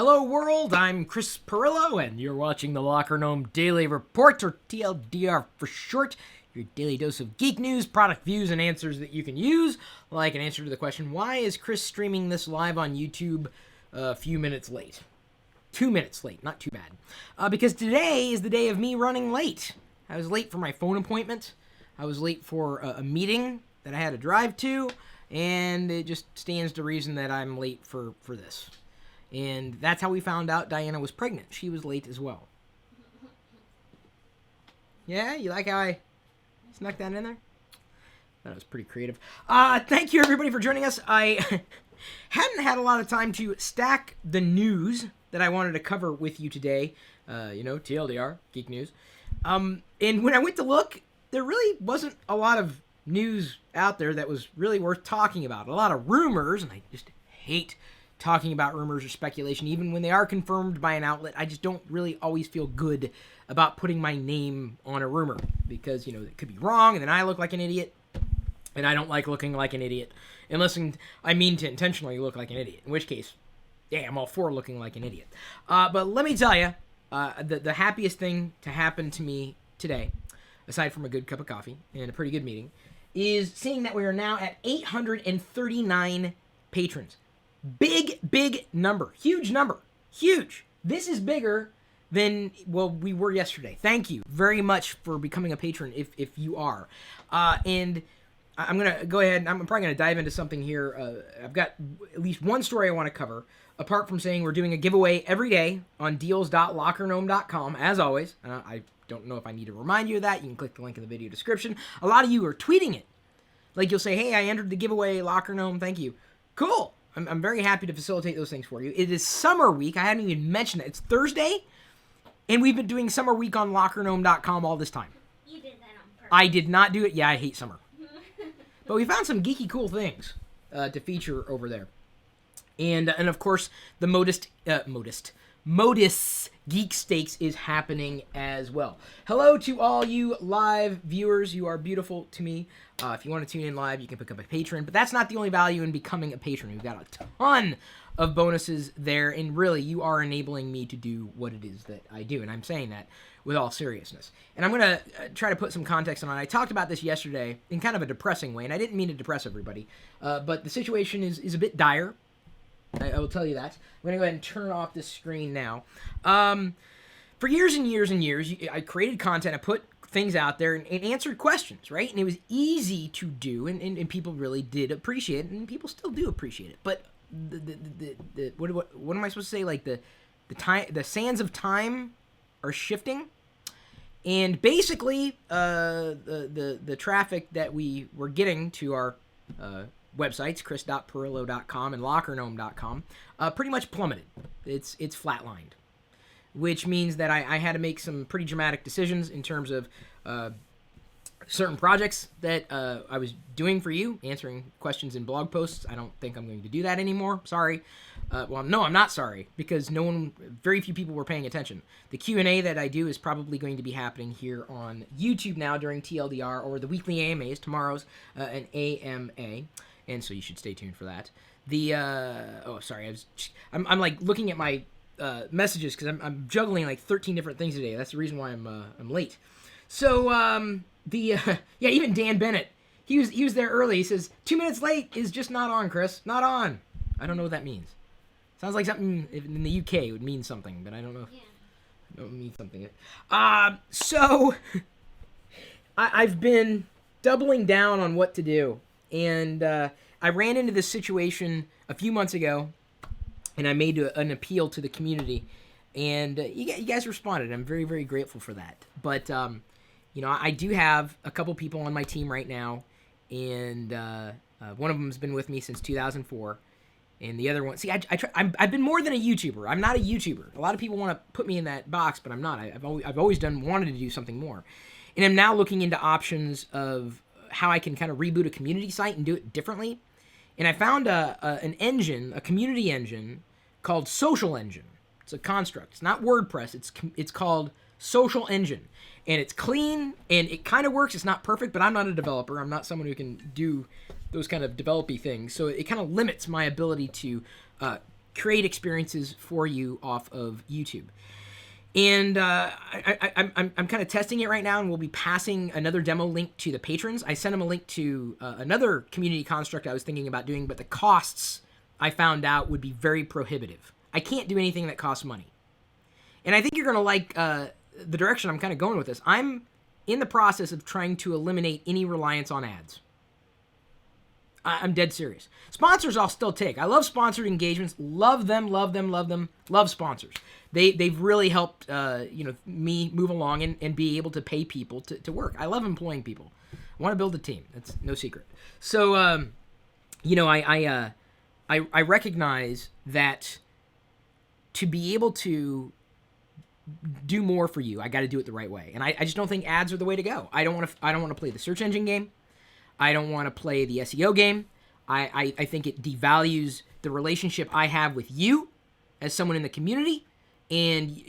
Hello world, I'm Chris Pirillo, and you're watching the LockerGnome Daily Report, or TLDR for short, your daily dose of geek news, product views, and answers that you can use, like an answer to the question, why is Chris streaming this live on YouTube a few minutes late? 2 minutes late, not too bad. Because today is the day of me running late. I was late for my phone appointment, I was late for a meeting that I had to drive to, and it just stands to reason that I'm late for this. And that's how we found out Diana was pregnant. She was late as well. Yeah, you like how I snuck that in there? That was pretty creative. Thank you everybody for joining us. I hadn't had a lot of time to stack the news that I wanted to cover with you today. TLDR, geek news. And when I went to look, there really wasn't a lot of news out there that was really worth talking about. A lot of rumors, and I just hate talking about rumors or speculation, even when they are confirmed by an outlet. I just don't really always feel good about putting my name on a rumor because, it could be wrong, and then I look like an idiot, and I don't like looking like an idiot unless I mean to intentionally look like an idiot, in which case, yeah, I'm all for looking like an idiot. But let me tell you, the happiest thing to happen to me today, aside from a good cup of coffee and a pretty good meeting, is seeing that we are now at 839 patrons. Big number. Huge number. Huge. This is bigger than, we were yesterday. Thank you very much for becoming a patron if you are. And I'm going to go ahead, and I'm probably going to dive into something here. I've got at least one story I want to cover, apart from saying we're doing a giveaway every day on deals.lockergnome.com, as always. I don't know if I need to remind you of that. You can click the link in the video description. A lot of you are tweeting it. Like, you'll say, hey, I entered the giveaway, LockerGnome, thank you. Cool. I'm very happy to facilitate those things for you. It is summer week. I hadn't even mentioned it. It's Thursday, and we've been doing summer week on LockerGnome.com all this time. You did that on purpose. I did not do it. Yeah, I hate summer. But we found some geeky cool things to feature over there. And of course, the Modus Geek Stakes is happening as well. Hello to all you live viewers. You are beautiful to me. If you want to tune in live, you can pick up a patron. But that's not the only value in becoming a patron. We've got a ton of bonuses there. And really, you are enabling me to do what it is that I do. And I'm saying that with all seriousness. And I'm going to try to put some context on it. I talked about this yesterday in kind of a depressing way. And I didn't mean to depress everybody. But the situation is a bit dire. I will tell you that. I'm going to go ahead and turn off this screen now. For years and years and years, I created content. I put things out there and answered questions, right? And it was easy to do, and people really did appreciate it, and people still do appreciate it. But what am I supposed to say? Like the sands of time are shifting, and basically the traffic that we were getting to our websites, chris.pirillo.com and lockergnome.com, pretty much plummeted. It's flatlined, which means that I had to make some pretty dramatic decisions in terms of certain projects that I was doing for you, answering questions in blog posts. I don't think I'm going to do that anymore. Sorry. No, I'm not sorry, because very few people were paying attention. The Q&A that I do is probably going to be happening here on YouTube now during TLDR, or the weekly AMAs. Tomorrow's an AMA. And so you should stay tuned for that. I'm like looking at my messages because I'm juggling like 13 different things today. That's the reason why I'm late. So even Dan Bennett, he was there early. He says 2 minutes late is just not on, Chris. Not on. I don't know what that means. Sounds like something in the UK would mean something, but I don't know. It don't mean something. So I've been doubling down on what to do. And I ran into this situation a few months ago, and I made an appeal to the community, and you guys responded. I'm very, very grateful for that. But, I do have a couple people on my team right now, and one of them has been with me since 2004, and the other one... See, I've been more than a YouTuber. I'm not a YouTuber. A lot of people want to put me in that box, but I'm not. I've always wanted to do something more. And I'm now looking into options of how I can kind of reboot a community site and do it differently. And I found an engine, a community engine called Social Engine. It's a construct. It's not WordPress. It's called Social Engine. And it's clean, and it kind of works. It's not perfect, but I'm not a developer. I'm not someone who can do those kind of developy things. So it kind of limits my ability to create experiences for you off of YouTube. And I'm kind of testing it right now, and we'll be passing another demo link to the patrons. I sent them a link to another community construct I was thinking about doing, but the costs I found out would be very prohibitive. I can't do anything that costs money. And I think you're going to like the direction I'm kind of going with this. I'm in the process of trying to eliminate any reliance on ads. I'm dead serious. Sponsors I'll still take. I love sponsored engagements. Love them, love them, love them. Love sponsors. They've really helped me move along and be able to pay people to work. I love employing people. I want to build a team. That's no secret. So I recognize that to be able to do more for you, I got to do it the right way. And I just don't think ads are the way to go. I don't want to play the search engine game. I don't want to play the SEO game. I think it devalues the relationship I have with you as someone in the community. And,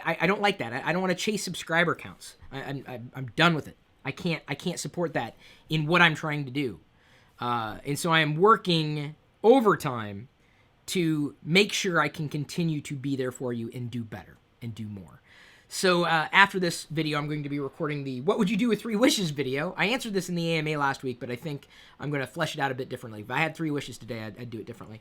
I don't like that. I don't want to chase subscriber counts. I'm done with it. I can't support that in what I'm trying to do. And so I am working overtime to make sure I can continue to be there for you and do better and do more. So after this video, I'm going to be recording the What Would You Do with 3 Wishes video. I answered this in the AMA last week, but I think I'm going to flesh it out a bit differently. If I had 3 wishes today, I'd do it differently.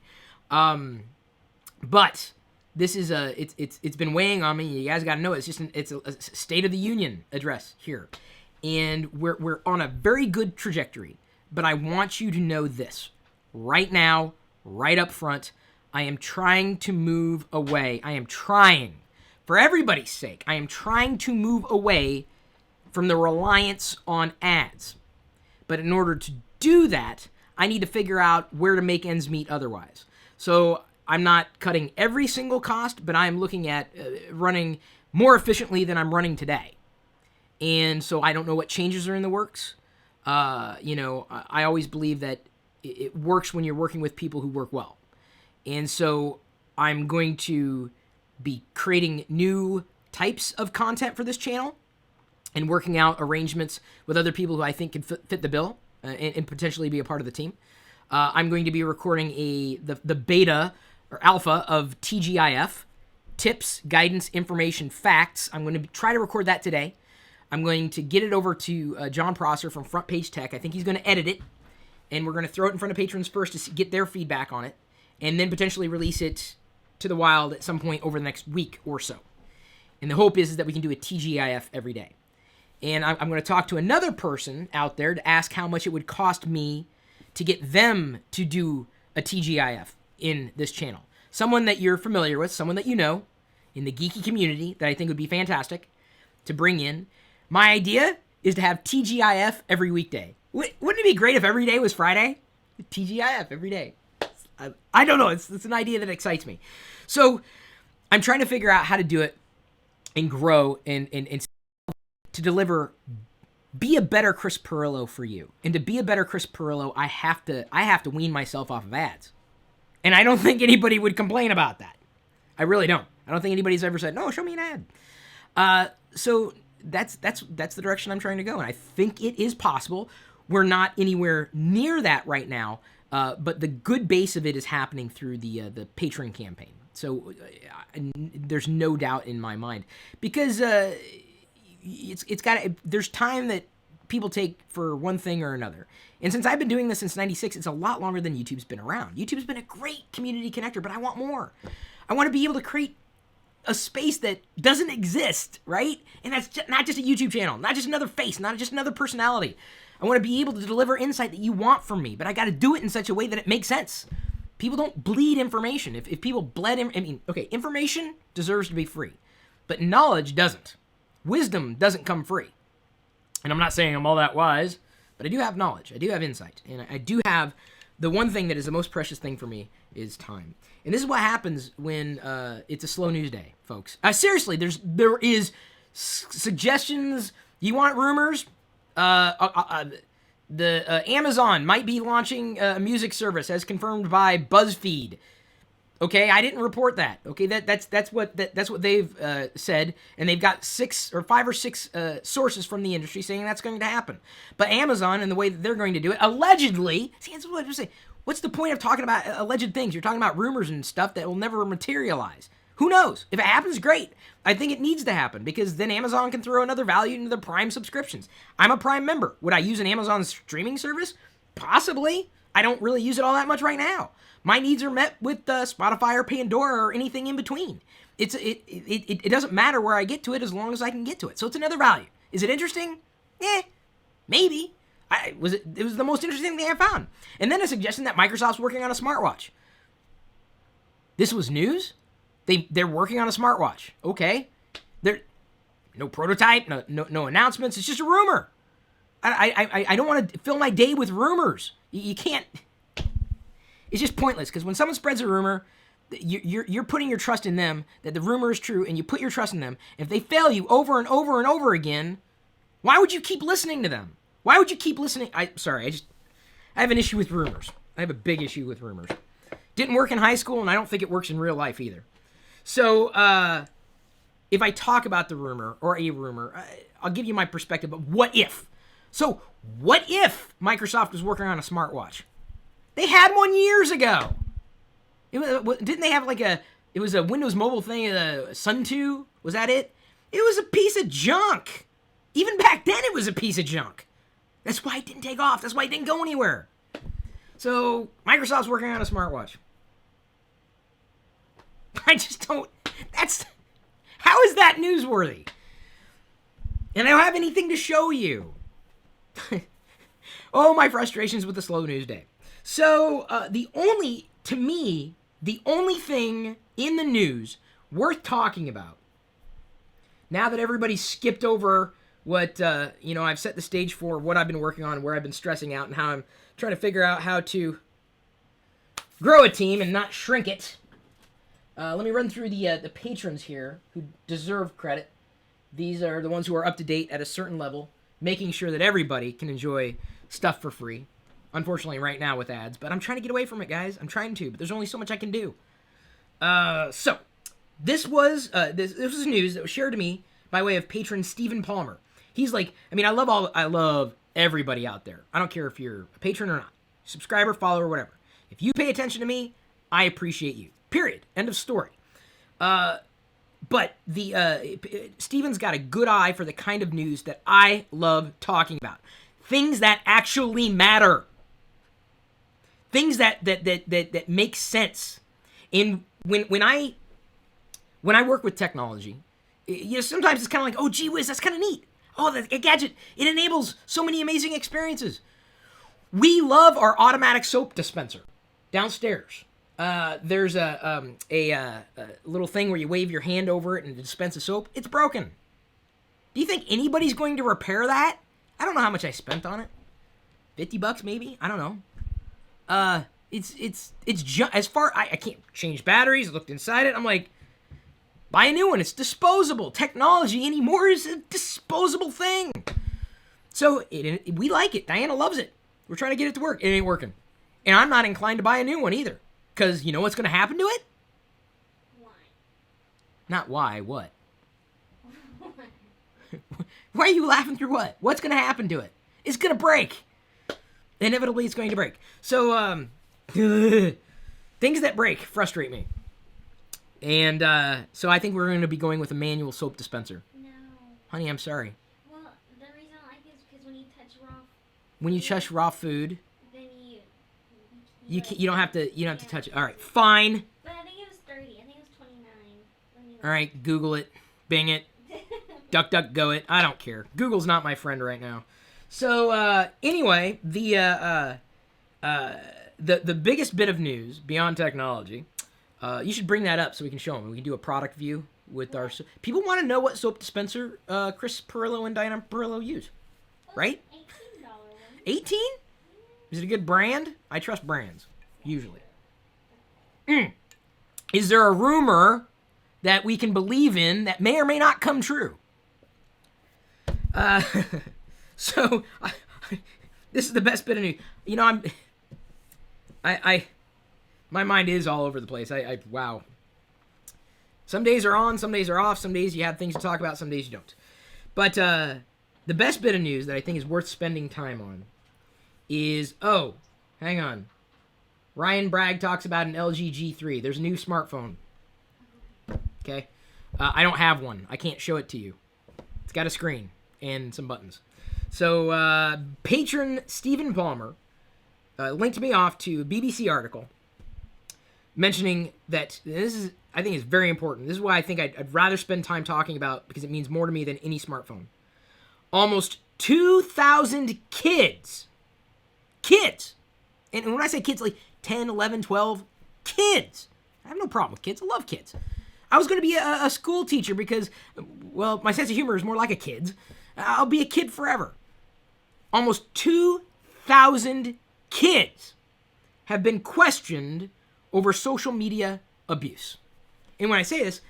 But this is it's been weighing on me. You guys got to know it's a State of the Union address here. And we're on a very good trajectory. But I want you to know this. Right now, right up front, I am trying to move away. I am trying. For everybody's sake, I am trying to move away from the reliance on ads. But in order to do that, I need to figure out where to make ends meet otherwise. So I'm not cutting every single cost, but I'm looking at running more efficiently than I'm running today. And so I don't know what changes are in the works. I always believe that it works when you're working with people who work well. And so I'm going to be creating new types of content for this channel and working out arrangements with other people who I think can fit the bill and potentially be a part of the team. I'm going to be recording the beta or alpha of TGIF, Tips, Guidance, Information, Facts. I'm going to try to record that today. I'm going to get it over to John Prosser from Front Page Tech. I think he's going to edit it, and we're going to throw it in front of patrons first to get their feedback on it, and then potentially release it to the wild at some point over the next week or so. And the hope is that we can do a TGIF every day. And I'm going to talk to another person out there to ask how much it would cost me to get them to do a TGIF in this channel. Someone that you're familiar with, someone that you know in the geeky community that I think would be fantastic to bring in. My idea is to have TGIF every weekday. Wouldn't it be great if every day was Friday? TGIF every day. I don't know. It's an idea that excites me. So I'm trying to figure out how to do it and grow and to deliver, be a better Chris Pirillo for you. And to be a better Chris Pirillo, I have to wean myself off of ads. And I don't think anybody would complain about that. I really don't. I don't think anybody's ever said, no, show me an ad. So that's the direction I'm trying to go. And I think it is possible. We're not anywhere near that right now. But the good base of it is happening through the patron campaign. So there's no doubt in my mind, because there's time that people take for one thing or another. And since I've been doing this since '96, it's a lot longer than YouTube's been around. YouTube's been a great community connector, but I want more. I want to be able to create a space that doesn't exist, right? And that's not just a YouTube channel, not just another face, not just another personality. I want to be able to deliver insight that you want from me, but I got to do it in such a way that it makes sense. People don't bleed information. If people bled, information deserves to be free, but knowledge doesn't. Wisdom doesn't come free. And I'm not saying I'm all that wise, but I do have knowledge. I do have insight. And I do have the one thing that is the most precious thing for me is time. And this is what happens when it's a slow news day, folks. Seriously, there is suggestions. You want rumors? Amazon might be launching a music service as confirmed by BuzzFeed. Okay, I didn't report that. Okay, that's what they've said, and they've got 5 or 6 sources from the industry saying that's going to happen. But Amazon and the way that they're going to do it, allegedly, see, that's what I'm saying. What's the point of talking about alleged things? You're talking about rumors and stuff that will never materialize. Who knows? If it happens, great. I think it needs to happen because then Amazon can throw another value into their Prime subscriptions. I'm a Prime member. Would I use an Amazon streaming service? Possibly. I don't really use it all that much right now. My needs are met with Spotify or Pandora or anything in between. It doesn't matter where I get to it as long as I can get to it. So it's another value. Is it interesting? Maybe. It was the most interesting thing I found. And then a suggestion that Microsoft's working on a smartwatch. This was news? They're working on a smartwatch. Okay. No prototype, no announcements. It's just a rumor. I don't want to fill my day with rumors. You can't. It's just pointless because when someone spreads a rumor, you're putting your trust in them that the rumor is true, and you put your trust in them. If they fail you over and over and over again, why would you keep listening to them? Why would you keep listening? I have an issue with rumors. I have a big issue with rumors. Didn't work in high school, and I don't think it works in real life either. So, if I talk about the rumor or a rumor, I'll give you my perspective. But what if? So, what if Microsoft was working on a smartwatch? They had one years ago. Didn't they have it was a Windows Mobile thing, Sun 2? Was that it? It was a piece of junk. Even back then, it was a piece of junk. That's why it didn't take off. That's why it didn't go anywhere. So, Microsoft's working on a smartwatch. I just don't... How is that newsworthy? And I don't have anything to show you. Oh, my frustrations with the slow news day. So, the only thing in the news worth talking about, now that everybody's skipped over what, I've set the stage for, what I've been working on, where I've been stressing out, and how I'm trying to figure out how to grow a team and not shrink it. Let me run through the patrons here who deserve credit. These are the ones who are up to date at a certain level, making sure that everybody can enjoy stuff for free. Unfortunately, right now with ads, but I'm trying to get away from it, guys. I'm trying to, but there's only so much I can do. So this was news that was shared to me by way of patron Stephen Palmer. He's like, I love everybody out there. I don't care if you're a patron or not, subscriber, follower, whatever. If you pay attention to me, I appreciate you. Period. End of story. But Steven's got a good eye for the kind of news that I love talking about. Things that actually matter. Things that make sense. And when I work with technology, sometimes it's kind of like, oh, gee whiz, that's kind of neat. Oh, a gadget, it enables so many amazing experiences. We love our automatic soap dispenser downstairs. There's a little thing where you wave your hand over it and it dispenses soap. It's broken. Do you think anybody's going to repair that? I don't know how much I spent on it. $50 maybe? I don't know. It's as far I can't change batteries. I looked inside it. I'm like, buy a new one. It's disposable. Technology anymore is a disposable thing. So we like it. Diana loves it. We're trying to get it to work. It ain't working. And I'm not inclined to buy a new one either. Because you know what's going to happen to it? Why? Not why, what? Why are you laughing through what? What's going to happen to it? It's going to break. Inevitably, it's going to break. So, things that break frustrate me. And so I think we're going to be going with a manual soap dispenser. No. Honey, I'm sorry. Well, the reason I like it is because when you touch raw... When you touch raw food... Then you don't have to touch it. All right, fine. But I think it was 30. I think it was 29. All right, Google it, Bing it, DuckDuckGo it. I don't care. Google's not my friend right now. So anyway, the biggest bit of news beyond technology, you should bring that up so we can show them. We can do a product view with our. People want to know what soap dispenser Chris Pirillo and Diana Pirillo use, right? $18 one. 18? Is it a good brand? I trust brands, usually. Is there a rumor that we can believe in that may or may not come true? So, this is the best bit of news. You know, my mind is all over the place. Wow. Some days are on, some days are off, some days you have things to talk about, some days you don't. But the best bit of news that I think is worth spending time on is, hang on. Ryan Bragg talks about an LG G3. There's a new smartphone. Okay? I don't have one. I can't show it to you. It's got a screen and some buttons. So, patron Stephen Palmer linked me off to a BBC article mentioning that this is, I think, is very important. This is why I think I'd rather spend time talking about, because it means more to me than any smartphone. Almost 2,000 kids, and when I say kids, like 10, 11, 12, kids. I have no problem with kids. I love kids. I was going to be a school teacher because, well, my sense of humor is more like a kid's. I'll be a kid forever. Almost 2,000 kids have been questioned over social media abuse. And when I say this,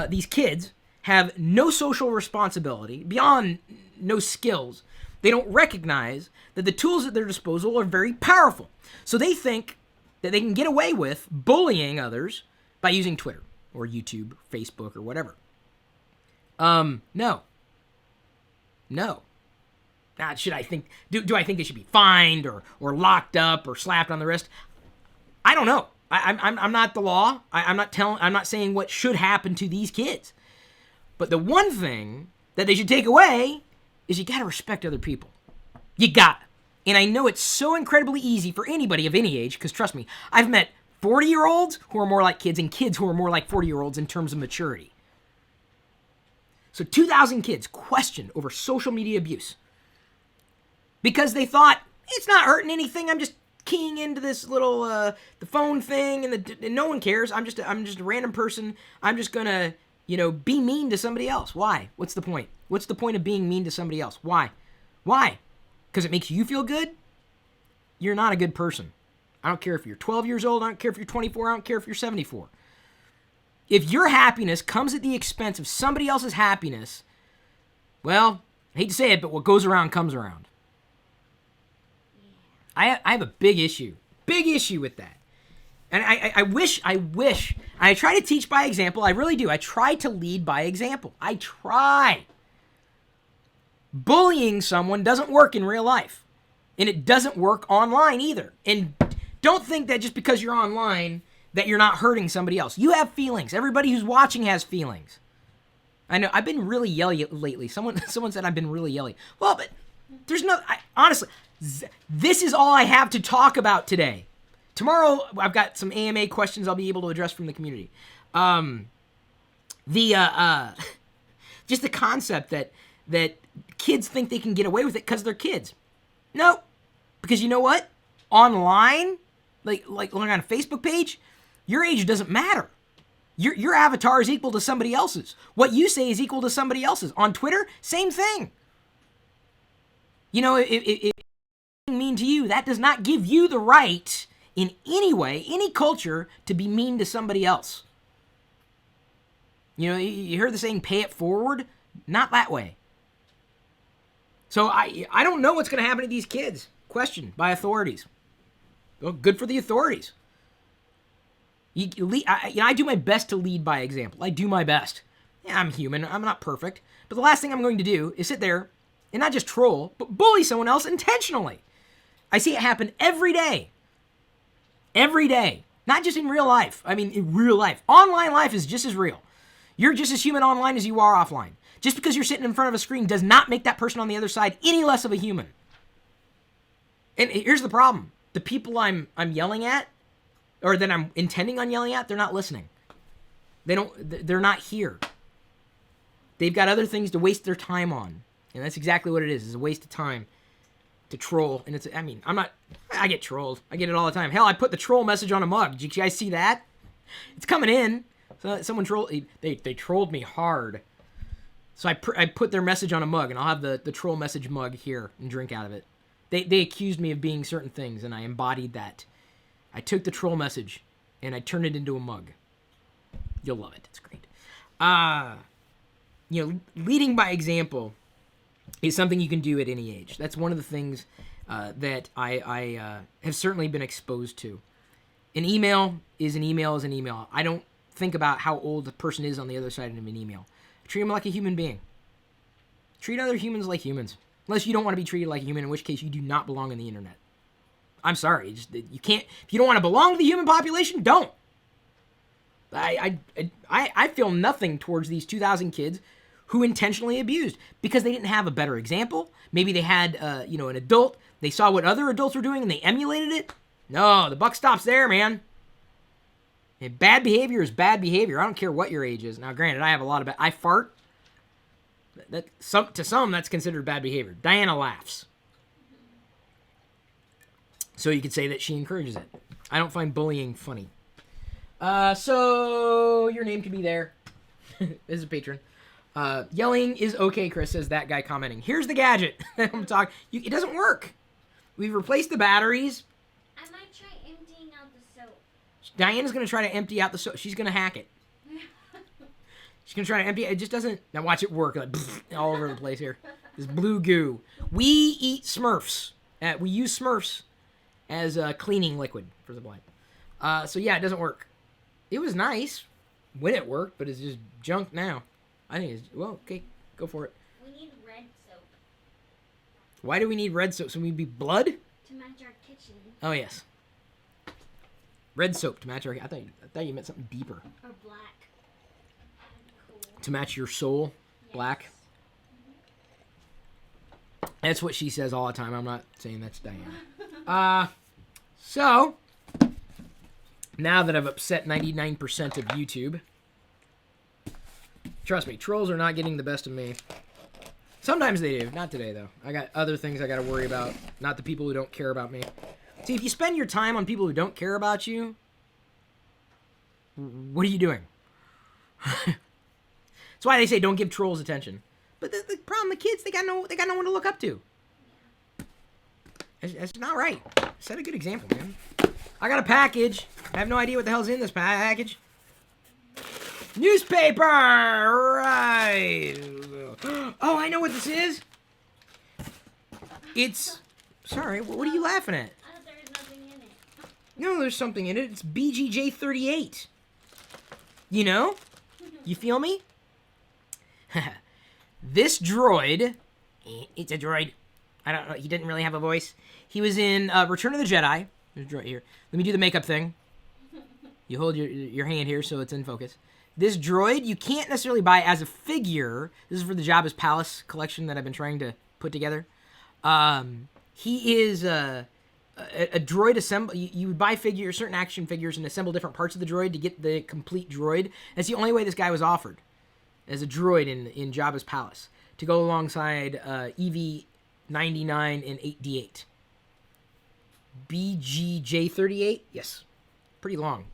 these kids have no social responsibility, beyond no skills. They don't recognize that the tools at their disposal are very powerful. So they think that they can get away with bullying others by using Twitter or YouTube, Facebook, or whatever. No. Now, should I think? Do I think they should be fined or locked up or slapped on the wrist? I don't know. I'm not the law. I'm not saying what should happen to these kids. But the one thing that they should take away is you gotta respect other people. You got. And I know it's so incredibly easy for anybody of any age, because trust me, I've met 40-year-olds who are more like kids and kids who are more like 40-year-olds in terms of maturity. So 2,000 kids questioned over social media abuse because they thought, it's not hurting anything, I'm just keying into this little, the phone thing, and no one cares, I'm just a random person, I'm just gonna, be mean to somebody else. Why? What's the point? What's the point of being mean to somebody else? Why? Because it makes you feel good? You're not a good person. I don't care if you're 12 years old, I don't care if you're 24, I don't care if you're 74. If your happiness comes at the expense of somebody else's happiness, well, I hate to say it, but what goes around comes around. I have a big issue with that. And I wish, I try to teach by example, I really do. I try to lead by example. I try. Bullying someone doesn't work in real life. And it doesn't work online either. And don't think that just because you're online that you're not hurting somebody else. You have feelings. Everybody who's watching has feelings. I know, I've been really yelly lately. Someone said I've been really yelly. Well, but there's no, honestly, this is all I have to talk about today. Tomorrow, I've got some AMA questions I'll be able to address from the community. Just the concept that kids think they can get away with it because they're kids. No, because you know what? Online, like on a Facebook page, your age doesn't matter. Your avatar is equal to somebody else's. What you say is equal to somebody else's. On Twitter, same thing. If mean to you, that does not give you the right in any way, any culture, to be mean to somebody else. You heard the saying, pay it forward? Not that way. So I don't know what's going to happen to these kids. Questioned by authorities. Well, good for the authorities. I do my best to lead by example. I do my best. Yeah, I'm human. I'm not perfect. But the last thing I'm going to do is sit there and not just troll, but bully someone else intentionally. I see it happen every day. Every day. Not just in real life. I mean, in real life. Online life is just as real. You're just as human online as you are offline. Just because you're sitting in front of a screen does not make that person on the other side any less of a human. And here's the problem. The people I'm yelling at, or that I'm intending on yelling at, they're not listening. They're not here. They've got other things to waste their time on. And that's exactly what it is. It's a waste of time to troll. And I get trolled. I get it all the time. Hell, I put the troll message on a mug. Did you guys see that? It's coming in. So someone trolled, they trolled me hard. So I put their message on a mug, and I'll have the troll message mug here and drink out of it. They accused me of being certain things, and I embodied that. I took the troll message, and I turned it into a mug. You'll love it. It's great. Leading by example is something you can do at any age. That's one of the things that I have certainly been exposed to. An email is an email is an email. I don't think about how old the person is on the other side of an email. Treat them like a human being. Treat other humans like humans. Unless you don't want to be treated like a human, in which case you do not belong on the internet. I'm sorry. You can't. If you don't want to belong to the human population, don't. I feel nothing towards these 2,000 kids who intentionally abused because they didn't have a better example. Maybe they had, an adult. They saw what other adults were doing and they emulated it. No, the buck stops there, man. And bad behavior is bad behavior. I don't care what your age is. Now, granted, I have a lot of I fart. To some, that's considered bad behavior. Diana laughs. So you could say that she encourages it. I don't find bullying funny. So your name could be there. This is a patron. Yelling is okay, Chris, says that guy commenting. Here's the gadget. I'm talking. It doesn't work. We've replaced the batteries. I might try emptying out the soap. Diana's going to try to empty out the soap. She's going to hack it. She's going to try to empty it. It just doesn't. Now watch it work. Like, all over the place here. This blue goo. We eat Smurfs. We use Smurfs as a cleaning liquid for the blind. So yeah, it doesn't work. It was nice when it worked, but it's just junk now. I think it's, well, okay, go for it. We need red soap. Why do we need red soap? So we be blood? To match our kitchen. Oh, yes. Red soap to match our... I thought you meant something deeper. Or black. Cool. To match your soul? Yes. Black? Mm-hmm. That's what she says all the time. I'm not saying that's Diana. So... Now that I've upset 99% of YouTube... Trust me, trolls are not getting the best of me. Sometimes they do. Not today, though. I got other things I got to worry about. Not the people who don't care about me. See, if you spend your time on people who don't care about you, what are you doing? That's why they say don't give trolls attention. But the problem, the kids, they got no one to look up to. That's not right. Set a good example, man. I got a package. I have no idea what the hell's in this package. Newspaper! Right. Oh, I know what this is. It's... Sorry, what are you laughing at? I thought there was nothing in it. No, there's something in it. It's BGJ38. You know? You feel me? This droid... It's a droid. I don't know. He didn't really have a voice. He was in Return of the Jedi. There's a droid here. Let me do the makeup thing. You hold your hand here so it's in focus. This droid, you can't necessarily buy as a figure. This is for the Jabba's Palace collection that I've been trying to put together. He is a droid assemble. You would buy certain action figures and assemble different parts of the droid to get the complete droid. That's the only way this guy was offered, as a droid in Jabba's Palace, to go alongside EV-99 and 8D8. BGJ38? Yes. Pretty long.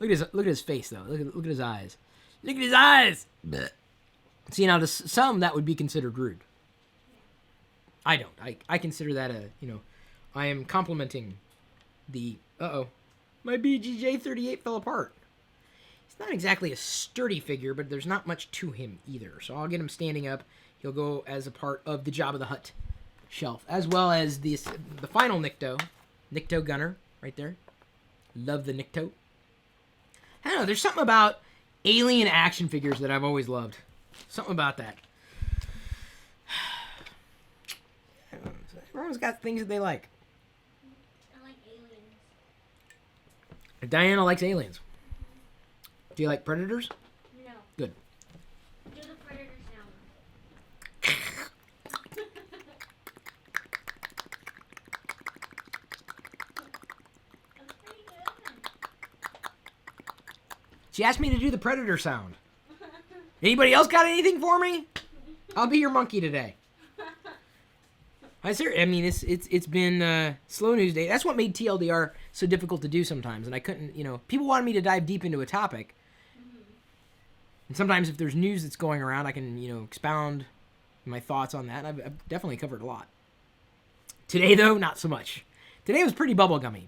Look at his face, though. Look at his eyes. Look at his eyes! Blech. See, now, to some, that would be considered rude. I don't. I consider that I am complimenting the... Uh-oh. My BGJ38 fell apart. He's not exactly a sturdy figure, but there's not much to him either. So I'll get him standing up. He'll go as a part of the Jabba the Hutt shelf, as well as the final Nikto. Nikto Gunner, right there. Love the Nikto. I don't know, there's something about alien action figures that I've always loved. Something about that. Everyone's got things that they like. I like aliens. Diana likes aliens. Do you like predators? No. Good. Do the predator sound. That's pretty good. She asked me to do the predator sound. Anybody else got anything for me? I'll be your monkey today. I mean, it's been slow news day. That's what made TLDR so difficult to do sometimes. And I couldn't, people wanted me to dive deep into a topic. And sometimes if there's news that's going around, I can, expound my thoughts on that. I've definitely covered a lot. Today, though, not so much. Today was pretty bubblegummy.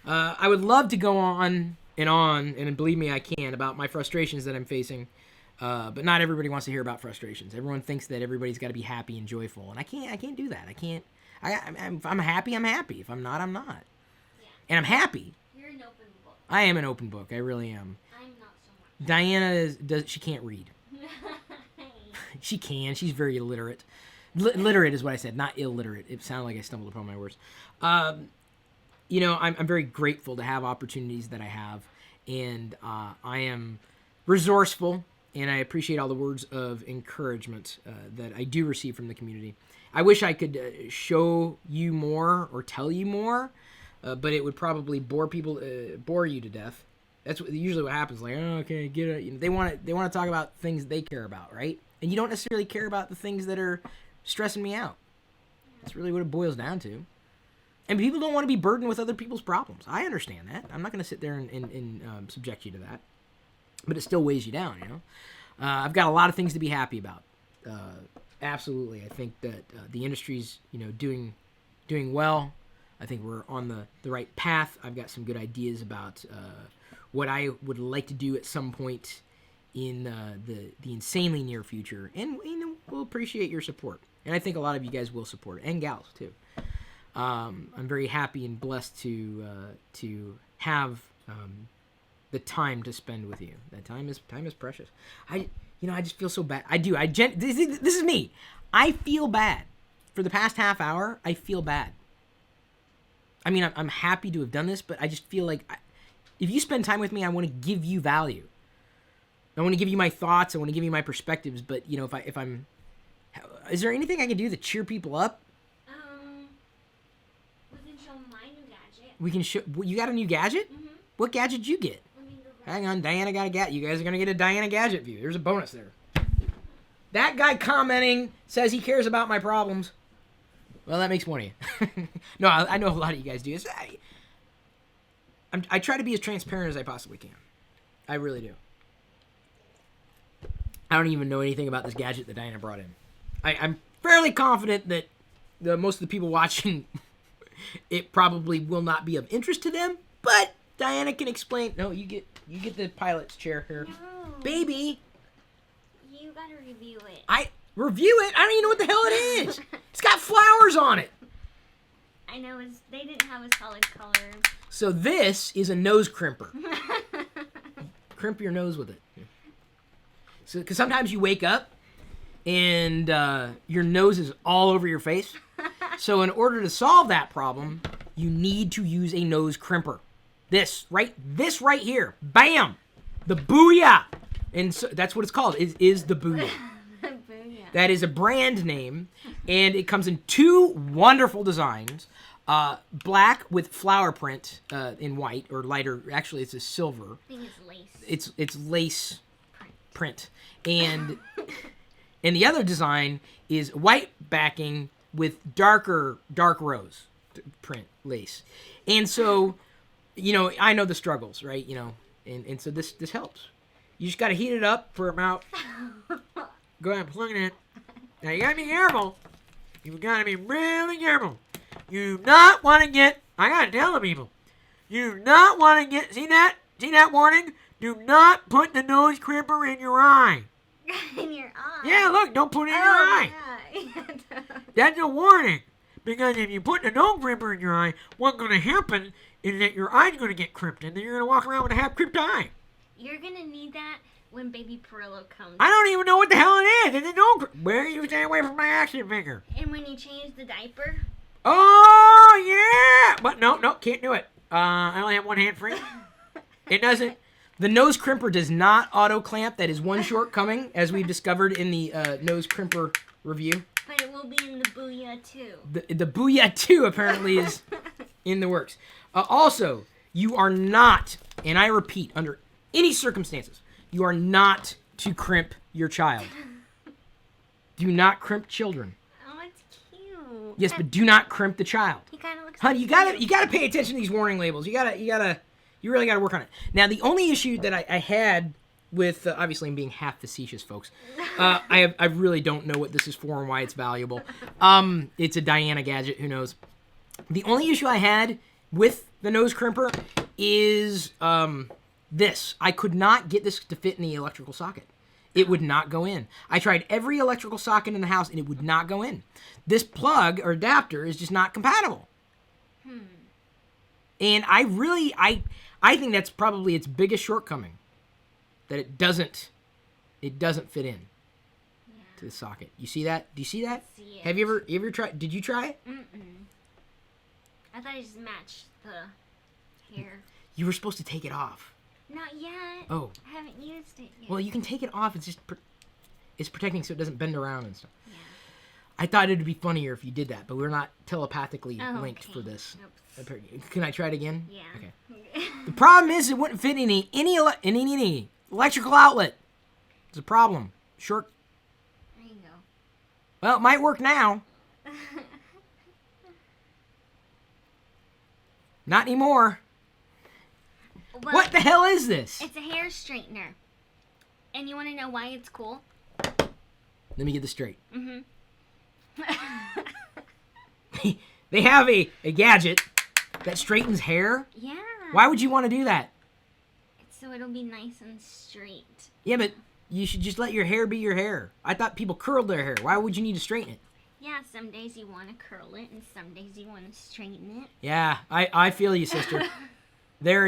I would love to go on, and believe me, I can, about my frustrations that I'm facing. But not everybody wants to hear about frustrations. Everyone thinks that everybody's got to be happy and joyful, and I can't do that. If I'm happy, I'm happy. If I'm not, I'm not. Yeah. And I'm happy. You're an open book. I am an open book. I really am. I'm not so much. Diana she can't read. She can. She's very illiterate. Literate is what I said, not illiterate. It sounded like I stumbled upon my words. you know, I'm very grateful to have opportunities that I have, and I am resourceful, and I appreciate all the words of encouragement that I do receive from the community. I wish I could show you more or tell you more, but it would probably bore you to death. That's usually what happens. Like, oh, okay, get it. You know, they want to talk about things they care about, right? And you don't necessarily care about the things that are stressing me out. That's really what it boils down to. And people don't want to be burdened with other people's problems. I understand that. I'm not going to sit there and subject you to that. But it still weighs you down, you know? I've got a lot of things to be happy about. Absolutely. I think that the industry's, you know, doing well. I think we're on the right path. I've got some good ideas about what I would like to do at some point in the insanely near future. And, you know, we'll appreciate your support. And I think a lot of you guys will support it, and gals, too. I'm very happy and blessed to have the time to spend with you. That time is precious. I just feel so bad. This is me. I feel bad. For the past half hour, I feel bad. I mean, I'm happy to have done this, but I just feel like if you spend time with me, I want to give you value. I want to give you my thoughts. I want to give you my perspectives. But, you know, if I'm... Is there anything I can do to cheer people up? We can show my new gadget. We can show... You got a new gadget? Mm-hmm. What gadget did you get? Hang on, Diana got a gadget. You guys are going to get a Diana gadget view. There's a bonus there. That guy commenting says he cares about my problems. Well, that makes one of you. No, I know a lot of you guys do. I try to be as transparent as I possibly can. I really do. I don't even know anything about this gadget that Diana brought in. I'm fairly confident that most of the people watching, it probably will not be of interest to them, but Diana can explain. No, you get the pilot's chair here. No. Baby. You gotta review it. I review it? I don't even know what the hell it is. It's got flowers on it. I know, they didn't have a solid color. So this is a nose crimper. Crimp your nose with it. So, because sometimes you wake up and your nose is all over your face. So in order to solve that problem, you need to use a nose crimper. This right here. Bam! The Booyah! And so that's what it's called, is the Booyah. Booyah. That is a brand name, and it comes in two wonderful designs. Black with flower print in white, or lighter. Actually, it's a silver. I think it's lace. It's lace print. And the other design is white backing with dark rose print lace. And so, you know, I know the struggles, right? You know, and so this helps. You just got to heat it up for about... Go ahead and plug it in. Now, you got to be careful. You got to be really careful. You do not want to get... I got to tell the people. You do not want to get... See that? See that warning? Do not put the nose crimper in your eye. In your eye? Yeah, look. Don't put it in your eye. Yeah. That's a warning. Because if you put the nose crimper in your eye, what's going to happen is that your eye's going to get crimped, and then you're going to walk around with a half-crimped eye. You're going to need that when baby Pirillo comes. I don't even know what the hell it is. It's a nose Where are you staying away from my action figure? And when you change the diaper. Oh, yeah! But no, can't do it. I only have one hand free. It doesn't. The nose crimper does not auto-clamp. That is one shortcoming, as we've discovered in the nose crimper review. But it will be in the Booyah 2. The Booyah 2 apparently is in the works. Also, you are not, and I repeat, under any circumstances, you are not to crimp your child. Do not crimp children. Oh, it's cute. Yes, but do not crimp the child. He kind of looks Honey, like you gotta pay attention to these warning labels. You really gotta work on it. Now, the only issue that I had with, obviously I'm being half facetious, folks. I really don't know what this is for and why it's valuable. It's a Diana gadget, who knows. The only issue I had with the nose crimper is this. I could not get this to fit in the electrical socket. It would not go in. I tried every electrical socket in the house and it would not go in. This plug or adapter is just not compatible. And I think that's probably its biggest shortcoming. That it doesn't fit in to the socket. You see that? Do you see that? See it. Have you ever tried? Did you try it? Mm-mm. I thought it just matched the hair. You were supposed to take it off. Not yet. Oh. I haven't used it yet. Well, you can take it off. It's just it's protecting so it doesn't bend around and stuff. Yeah. I thought it'd be funnier if you did that, but we're not telepathically linked okay. for this. Oops. Can I try it again? Yeah. Okay. The problem is it wouldn't fit in any electrical outlet. It's a problem. Short. There you go. Well, it might work now. Not anymore. Well, What the hell is this? It's a hair straightener. And you want to know why it's cool? Let me get this straight. Mm-hmm. They have a gadget that straightens hair. Yeah. Why would you want to do that? So it'll be nice and straight. Yeah, but you should just let your hair be your hair. I thought people curled their hair. Why would you need to straighten it? Yeah, some days you want to curl it and some days you want to straighten it. Yeah, I feel you, sister.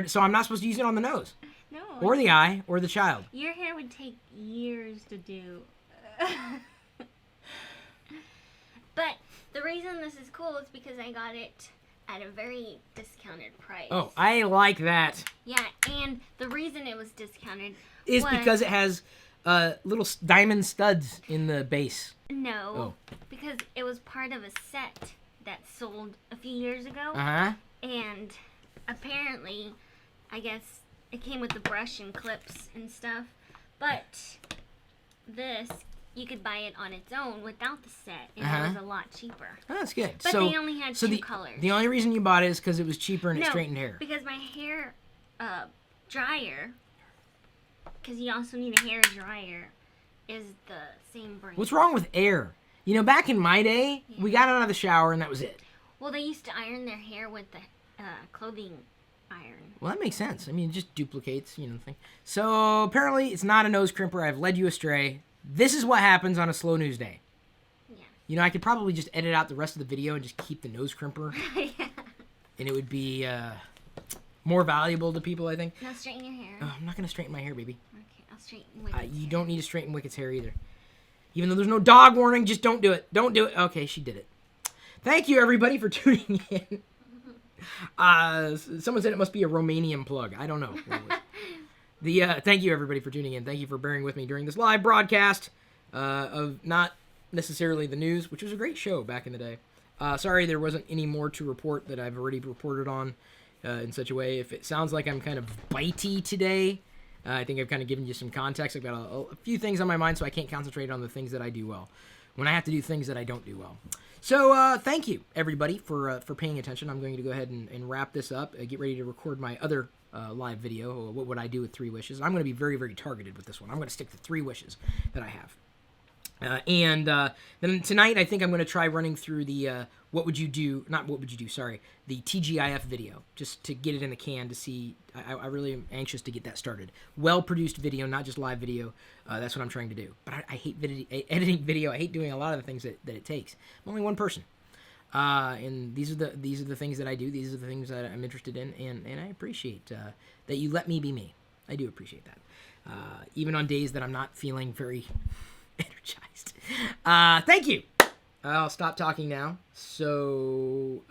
So I'm not supposed to use it on the nose. No. Or the eye, or the child. Your hair would take years to do. But the reason this is cool is because I got it at a very discounted price. Oh, I like that. Yeah, and the reason it was discounted Is was, because it has little diamond studs in the base. No, because it was part of a set that sold a few years ago. Uh-huh. And apparently, I guess it came with the brush and clips and stuff. But this, you could buy it on its own without the set, and it was a lot cheaper. Oh, that's good. But they only had two colors. The only reason you bought it is because it was cheaper and it straightened hair. Because my hair dryer, because you also need a hair dryer, is the same brand. What's wrong with air? You know, back in my day, we got out of the shower and that was it. Well, they used to iron their hair with the clothing iron. Well, that makes sense. I mean, it just duplicates, the thing. So, apparently, it's not a nose crimper. I've led you astray. This is what happens on a slow news day. Yeah. I could probably just edit out the rest of the video and just keep the nose crimper. Yeah. And it would be more valuable to people, I think. Now straighten your hair. Oh, I'm not going to straighten my hair, baby. Okay, I'll straighten Wicked's You hair. don't need to straighten Wicked's hair either. Even though there's no dog warning, just don't do it. Don't do it. Okay, she did it. Thank you, everybody, for tuning in. Someone said it must be a Romanian plug. I don't know. Thank you, everybody, for tuning in. Thank you for bearing with me during this live broadcast of not necessarily the news, which was a great show back in the day. Sorry there wasn't any more to report that I've already reported on in such a way. If it sounds like I'm kind of bitey today, I think I've kind of given you some context. I've got a few things on my mind, so I can't concentrate on the things that I do well when I have to do things that I don't do well. So thank you, everybody, for paying attention. I'm going to go ahead and wrap this up, get ready to record my other live video, What Would I Do with 3 Wishes. I'm going to be very, very targeted with this one. I'm going to stick to 3 wishes that I have. Then tonight, I think I'm going to try running through the the TGIF video, just to get it in the can to see. I really am anxious to get that started. Well-produced video, not just live video. That's what I'm trying to do. But I hate editing video. I hate doing a lot of the things that it takes. I'm only one person. And these are the things that I do. These are the things that I'm interested in, and I appreciate that you let me be me. I do appreciate that. Even on days that I'm not feeling very energized. Thank you. I'll stop talking now. So,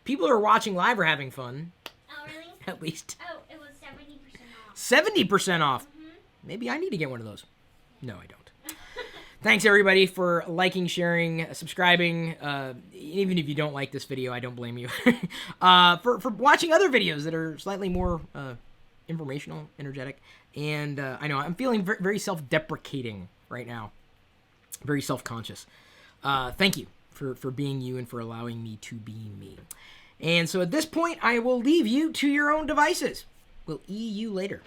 people who are watching live are having fun. Oh, really? At least. Oh, it was 70% off. 70% off. Mm-hmm. Maybe I need to get one of those. No, I don't. Thanks, everybody, for liking, sharing, subscribing. Even if you don't like this video, I don't blame you. For watching other videos that are slightly more informational, energetic. And I know I'm feeling very, very self-deprecating right now. Very self-conscious. Thank you for being you and for allowing me to be me. And so at this point, I will leave you to your own devices. We'll you later.